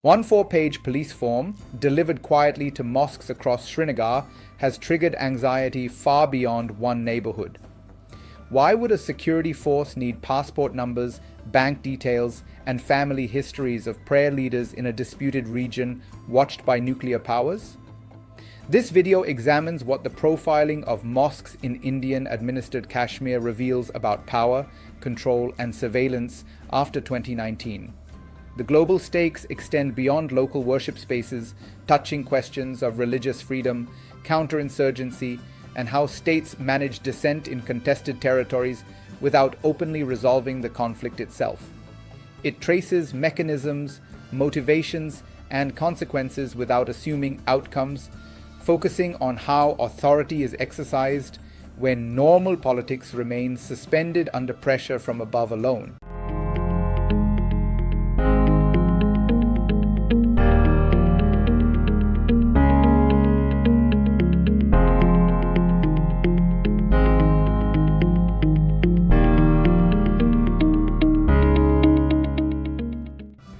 One 4-page police form, delivered quietly to mosques across Srinagar, has triggered anxiety far beyond one neighborhood. Why would a security force need passport numbers, bank details, and family histories of prayer leaders in a disputed region watched by nuclear powers? This video examines what the profiling of mosques in Indian-administered Kashmir reveals about power, control, and surveillance after 2019. The global stakes extend beyond local worship spaces, touching questions of religious freedom, counterinsurgency, and how states manage dissent in contested territories without openly resolving the conflict itself. It traces mechanisms, motivations, and consequences without assuming outcomes, focusing on how authority is exercised when normal politics remain suspended under pressure from above alone.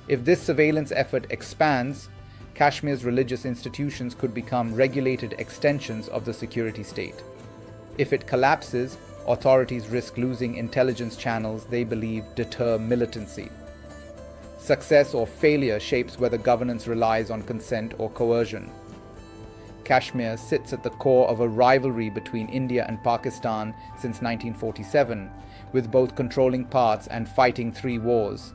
If this surveillance effort expands, Kashmir's religious institutions could become regulated extensions of the security state. If it collapses, authorities risk losing intelligence channels they believe deter militancy. Success or failure shapes whether governance relies on consent or coercion. Kashmir sits at the core of a rivalry between India and Pakistan since 1947, with both controlling parts and fighting 3 wars.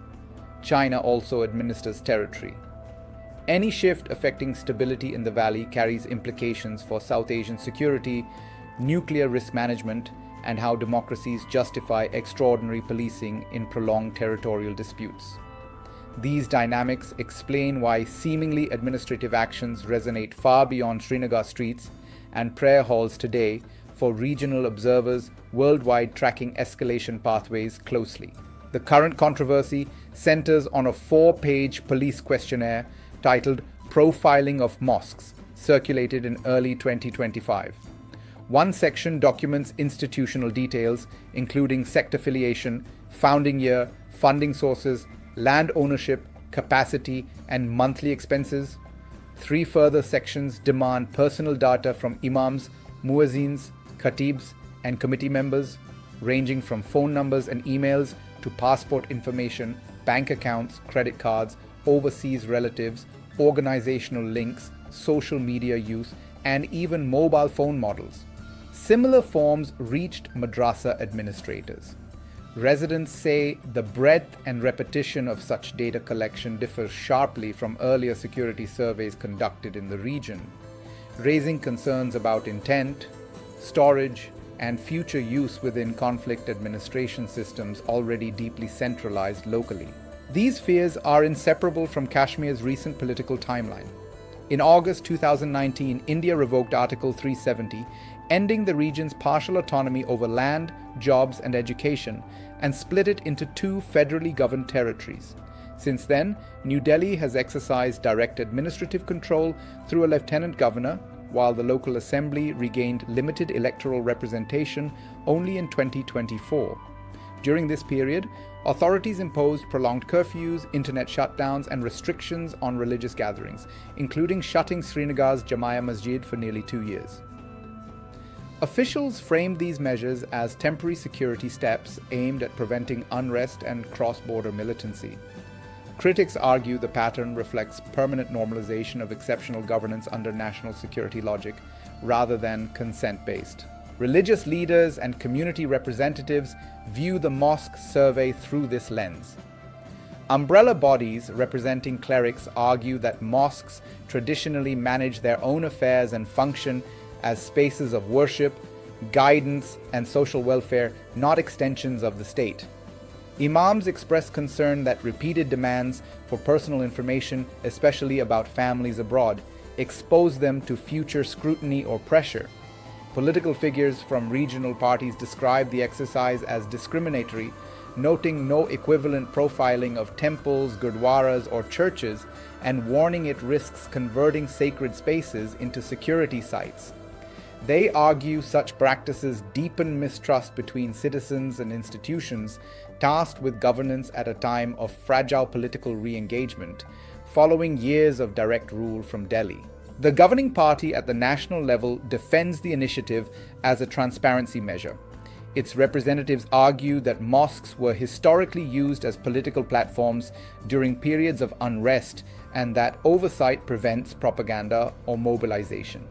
China also administers territory. Any shift affecting stability in the valley carries implications for South Asian security, nuclear risk management, and how democracies justify extraordinary policing in prolonged territorial disputes. These dynamics explain why seemingly administrative actions resonate far beyond Srinagar streets and prayer halls today for regional observers worldwide tracking escalation pathways closely. The current controversy centers on a 4-page police questionnaire titled Profiling of Mosques, circulated in early 2025. One section documents institutional details, including sect affiliation, founding year, funding sources, land ownership, capacity, and monthly expenses. 3 further sections demand personal data from imams, muezzins, khatibs, and committee members, ranging from phone numbers and emails to passport information, bank accounts, credit cards, overseas relatives, organizational links, social media use, and even mobile phone models. Similar forms reached madrasa administrators. Residents say the breadth and repetition of such data collection differs sharply from earlier security surveys conducted in the region, raising concerns about intent, storage, and future use within conflict administration systems already deeply centralized locally. These fears are inseparable from Kashmir's recent political timeline. In August 2019, India revoked Article 370, ending the region's partial autonomy over land, jobs, and education, and split it into 2 federally governed territories. Since then, New Delhi has exercised direct administrative control through a lieutenant governor, while the local assembly regained limited electoral representation only in 2024. During this period, authorities imposed prolonged curfews, internet shutdowns, and restrictions on religious gatherings, including shutting Srinagar's Jamia Masjid for nearly 2 years. Officials framed these measures as temporary security steps aimed at preventing unrest and cross-border militancy. Critics argue the pattern reflects permanent normalization of exceptional governance under national security logic, rather than consent-based. Religious leaders and community representatives view the mosque survey through this lens. Umbrella bodies representing clerics argue that mosques traditionally manage their own affairs and function as spaces of worship, guidance, and social welfare, not extensions of the state. Imams express concern that repeated demands for personal information, especially about families abroad, expose them to future scrutiny or pressure. Political figures from regional parties describe the exercise as discriminatory, noting no equivalent profiling of temples, gurdwaras, or churches, and warning it risks converting sacred spaces into security sites. They argue such practices deepen mistrust between citizens and institutions tasked with governance at a time of fragile political re-engagement, following years of direct rule from Delhi. The governing party at the national level defends the initiative as a transparency measure. Its representatives argue that mosques were historically used as political platforms during periods of unrest and that oversight prevents propaganda or mobilization.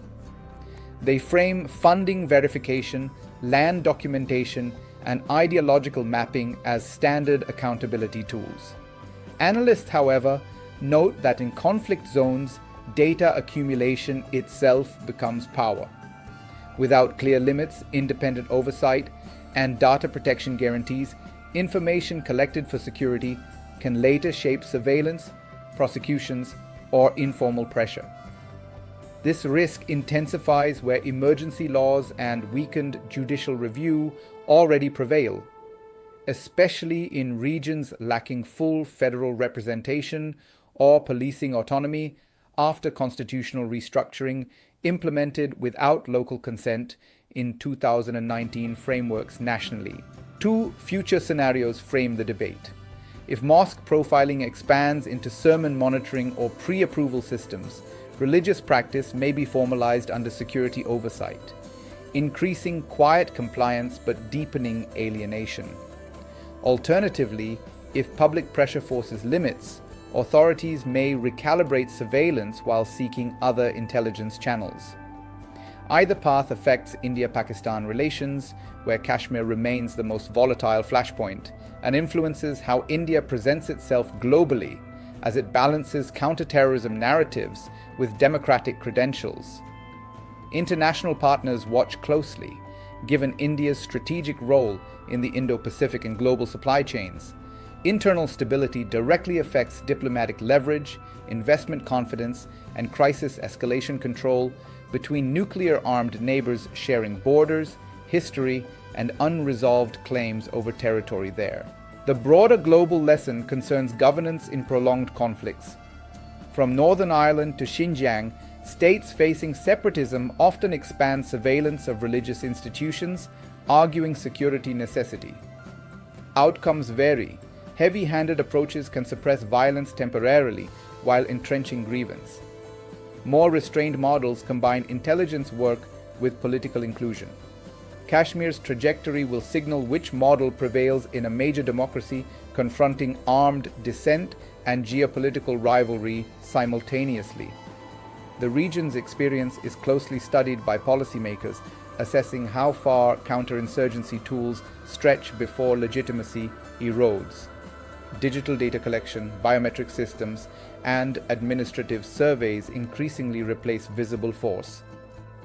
They frame funding verification, land documentation, and ideological mapping as standard accountability tools. Analysts, however, note that in conflict zones, data accumulation itself becomes power. Without clear limits, independent oversight, and data protection guarantees, information collected for security can later shape surveillance, prosecutions, or informal pressure. This risk intensifies where emergency laws and weakened judicial review already prevail, especially in regions lacking full federal representation or policing autonomy after constitutional restructuring implemented without local consent in 2019 frameworks nationally. Two future scenarios frame the debate. If mosque profiling expands into sermon monitoring or pre-approval systems, religious practice may be formalized under security oversight, increasing quiet compliance but deepening alienation. Alternatively, if public pressure forces limits, authorities may recalibrate surveillance while seeking other intelligence channels. Either path affects India-Pakistan relations, where Kashmir remains the most volatile flashpoint, and influences how India presents itself globally as it balances counterterrorism narratives with democratic credentials. International partners watch closely, given India's strategic role in the Indo-Pacific and global supply chains. Internal stability directly affects diplomatic leverage, investment confidence, and crisis escalation control between nuclear-armed neighbors sharing borders, history, and unresolved claims over territory there. The broader global lesson concerns governance in prolonged conflicts. From Northern Ireland to Xinjiang, states facing separatism often expand surveillance of religious institutions, arguing security necessity. Outcomes vary. Heavy-handed approaches can suppress violence temporarily while entrenching grievance. More restrained models combine intelligence work with political inclusion. Kashmir's trajectory will signal which model prevails in a major democracy confronting armed dissent and geopolitical rivalry simultaneously. The region's experience is closely studied by policymakers, assessing how far counterinsurgency tools stretch before legitimacy erodes. Digital data collection, biometric systems, and administrative surveys increasingly replace visible force,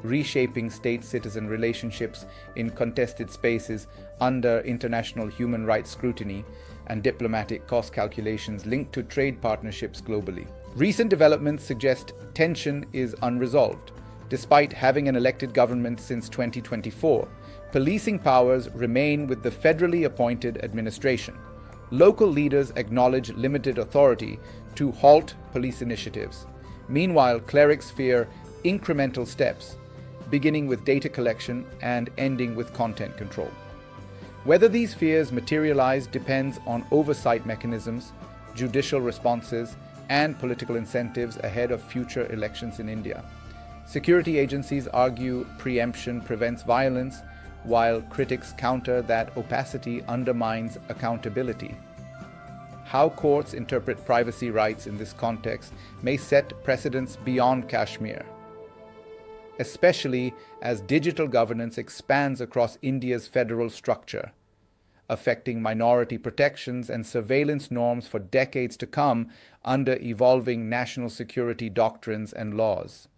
reshaping state-citizen relationships in contested spaces under international human rights scrutiny and diplomatic cost calculations linked to trade partnerships globally. Recent developments suggest tension is unresolved. Despite having an elected government since 2024, policing powers remain with the federally appointed administration. Local leaders acknowledge limited authority to halt police initiatives. Meanwhile, clerics fear incremental steps, beginning with data collection and ending with content control. Whether these fears materialize depends on oversight mechanisms, judicial responses, and political incentives ahead of future elections in India. Security agencies argue preemption prevents violence, while critics counter that opacity undermines accountability. How courts interpret privacy rights in this context may set precedents beyond Kashmir, especially as digital governance expands across India's federal structure, affecting minority protections and surveillance norms for decades to come under evolving national security doctrines and laws.